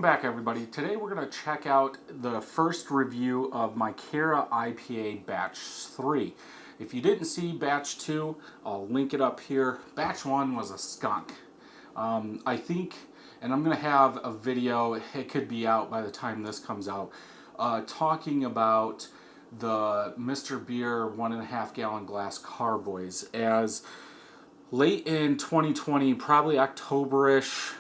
Welcome back, everybody. Today we're going to check out the first review of my Cara IPA Batch 3. If you didn't see Batch 2, I'll link it up here. Batch 1 was a skunk. I think, and I'm going to have a video, it could be out by the time this comes out, talking about the Mr. Beer 1.5 gallon glass carboys. As late in 2020, probably October-ish,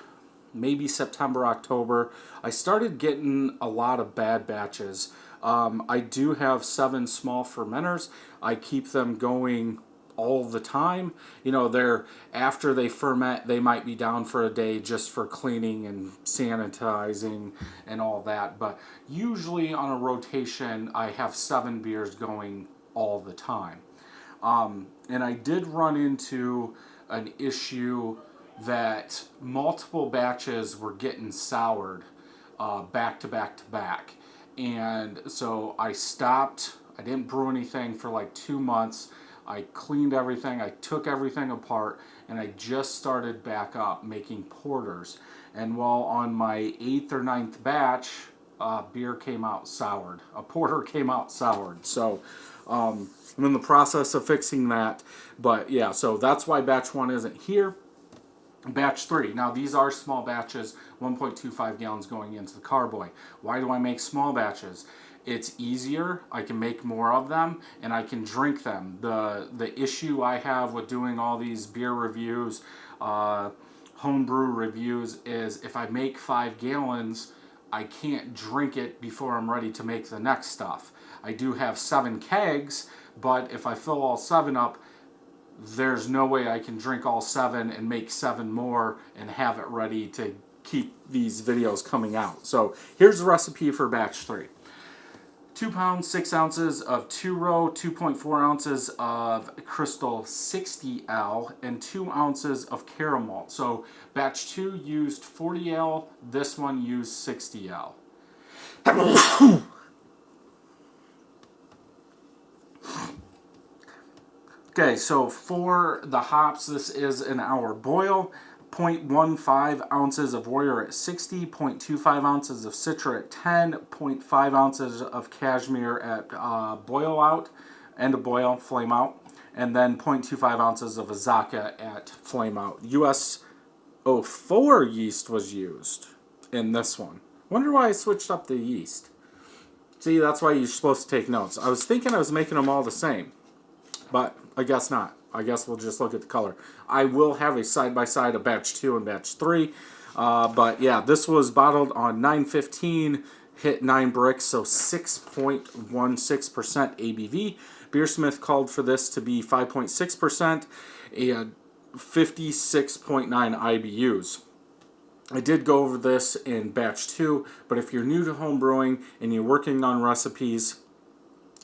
maybe September, October, I started getting a lot of bad batches. I do have 7 small fermenters. I keep them going all the time. You know, they're, after they ferment, they might be down for a day just for cleaning and sanitizing and all that. But usually on a rotation, I have 7 beers going all the time. And I did run into an issue that multiple batches were getting soured back to back to back. And so I stopped. I didn't brew anything for like 2 months. I cleaned everything. I took everything apart, and I just started back up making porters. And while on my 8th or 9th batch, beer came out soured. A porter came out soured. So I'm in the process of fixing that. But yeah, so that's why batch 1 isn't here. Batch 3. Now these are small batches, 1.25 gallons going into the carboy. Why do I make small batches? It's easier, I can make more of them, and I can drink them. The issue I have with doing all these beer reviews, homebrew reviews, is if I make 5 gallons, I can't drink it before I'm ready to make the next stuff. I do have 7 kegs, but if I fill all 7 up, there's no way I can drink all 7 and make 7 more and have it ready to keep these videos coming out. So here's the recipe for batch 3. 2 pounds, 6 ounces of 2-row, 2.4 ounces of Crystal 60L, and 2 ounces of Caramalt. So batch 2 used 40L, this one used 60L. Okay, so for the hops, this is an hour boil. 0.15 ounces of Warrior at 60, 0.25 ounces of Citra at 10, 0.5 ounces of Cashmere at boil out, end of boil, flame out, and then 0.25 ounces of Azacca at flame out. US 04 yeast was used in this one. Wonder why I switched up the yeast. See, that's why you're supposed to take notes. I was thinking I was making them all the same, but I guess not. I guess we'll just look at the color. I will have a side-by-side of batch 2 and batch 3. But yeah, this was bottled on 9/15, hit 9 bricks, so 6.16% ABV. Beersmith called for this to be 5.6% and 56.9 IBUs. I did go over this in batch 2, but if you're new to home brewing and you're working on recipes,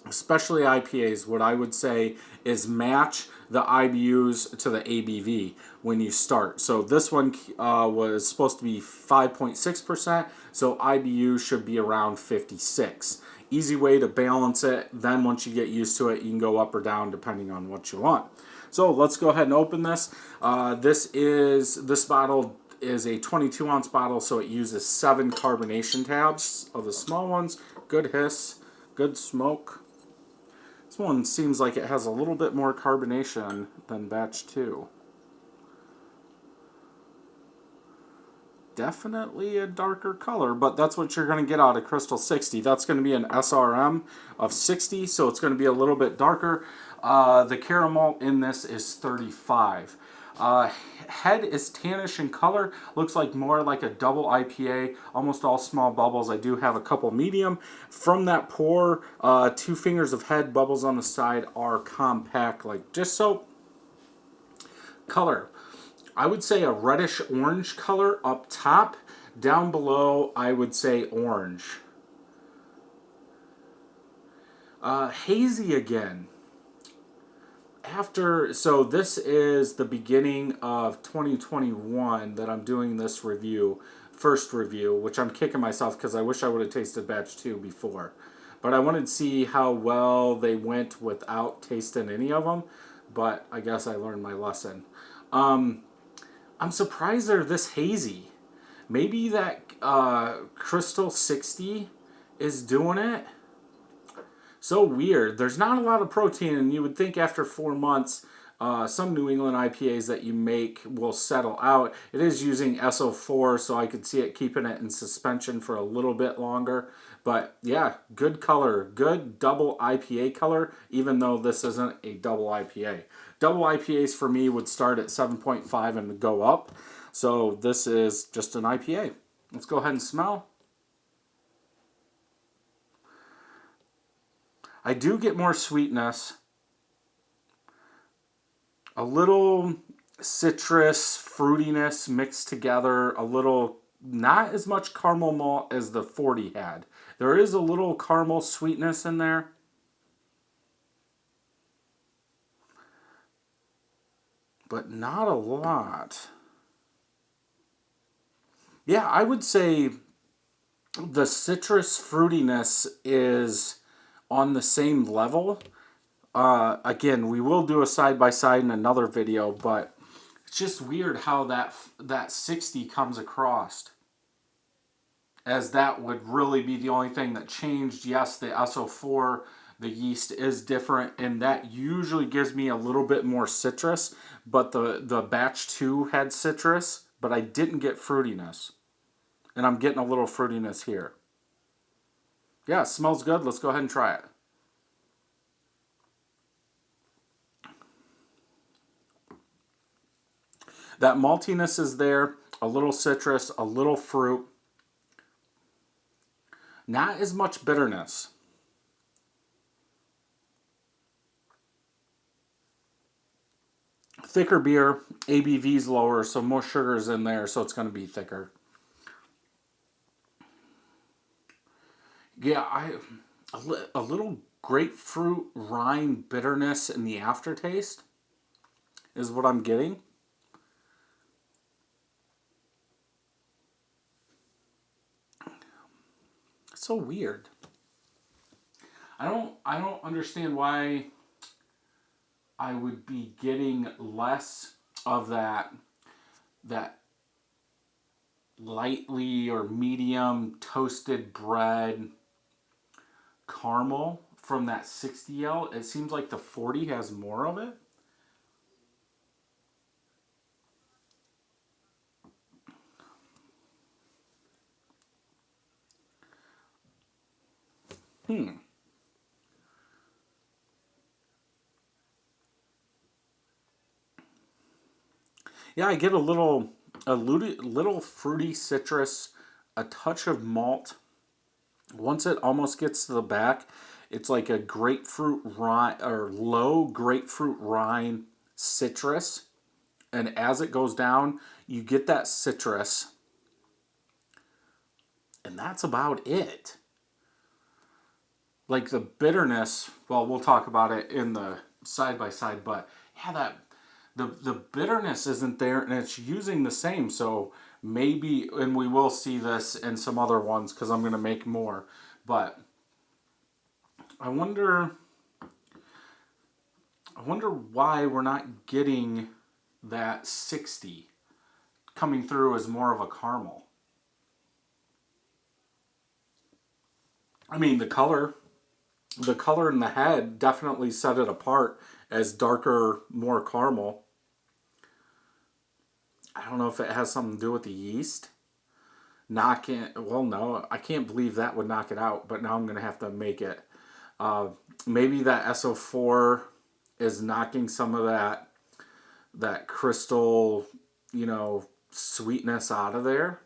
especially IPAs, what I would say is match the IBUs to the ABV when you start. So this one was supposed to be 5.6%, so IBU should be around 56. Easy way to balance it. Then once you get used to it, you can go up or down depending on what you want. So let's go ahead and open this. This bottle is a 22-ounce bottle, so it uses 7 carbonation tabs of the small ones. Good hiss, good smoke. This one seems like it has a little bit more carbonation than batch 2. Definitely a darker color, but that's what you're going to get out of Crystal 60. That's going to be an SRM of 60, so it's going to be a little bit darker. The Caramalt in this is 35. Head is tannish in color, looks like more like a double IPA, almost all small bubbles. I do have a couple medium. From that pour, 2 fingers of head, bubbles on the side are compact like dish soap. Color, I would say a reddish orange color up top. Down below, I would say orange. Hazy again. So this is the beginning of 2021 that I'm doing this review, first review, which I'm kicking myself because I wish I would have tasted batch 2 before. But I wanted to see how well they went without tasting any of them, but I guess I learned my lesson. I'm surprised they're this hazy. Maybe that Crystal 60 is doing it. So weird. There's not a lot of protein, and you would think after 4 months, some New England IPAs that you make will settle out. It is using SO4, so I could see it keeping it in suspension for a little bit longer. But yeah, good color, good double IPA color, even though this isn't a double IPA. Double IPAs for me would start at 7.5 and go up. So this is just an IPA. Let's go ahead and smell. I do get more sweetness. A little citrus fruitiness mixed together. A little, not as much caramel malt as the 40 had. There is a little caramel sweetness in there. But not a lot. Yeah, I would say the citrus fruitiness is on the same level. Again, we will do a side-by-side in another video, but it's just weird how that 60 comes across. As that would really be the only thing that changed. Yes, the SO4, the yeast is different, and that usually gives me a little bit more citrus, but the batch 2 had citrus, but I didn't get fruitiness. And I'm getting a little fruitiness here. Yeah, it smells good. Let's go ahead and try it. That maltiness is there, a little citrus, a little fruit. Not as much bitterness. Thicker beer, ABV's lower, so more sugar's in there, so it's going to be thicker. Yeah, a little grapefruit rind bitterness in the aftertaste is what I'm getting. So weird. I don't understand why I would be getting less of that lightly or medium toasted bread caramel from that 60L. It seems like the 40 has more of it. Yeah, I get a little fruity citrus, a touch of malt. Once it almost gets to the back, it's like a grapefruit rind or low grapefruit rind citrus. And as it goes down, you get that citrus. And that's about it. Like the bitterness, well, we'll talk about it in the side-by-side, but yeah, that the bitterness isn't there, and it's using the same. So maybe, and we will see this in some other ones because I'm going to make more. But I wonder why we're not getting that 60 coming through as more of a caramel. I mean, the color in the head definitely set it apart as darker, more caramel. I don't know if it has something to do with the yeast. Well, no, I can't believe that would knock it out, but now I'm going to have to make it. Maybe that SO4 is knocking some of that crystal, sweetness out of there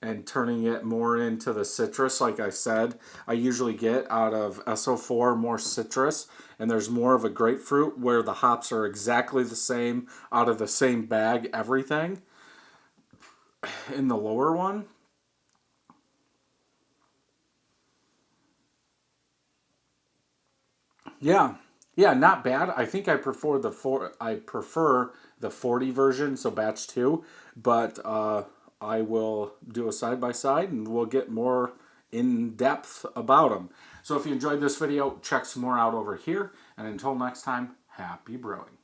and turning it more into the citrus. Like I said, I usually get out of SO4 more citrus, and there's more of a grapefruit where the hops are exactly the same out of the same bag, everything. In the lower one, yeah, not bad. I think I prefer the 40 version, so batch 2, but I will do a side-by-side and we'll get more in depth about them. So if you enjoyed this video, check some more out over here, and until next time, happy brewing.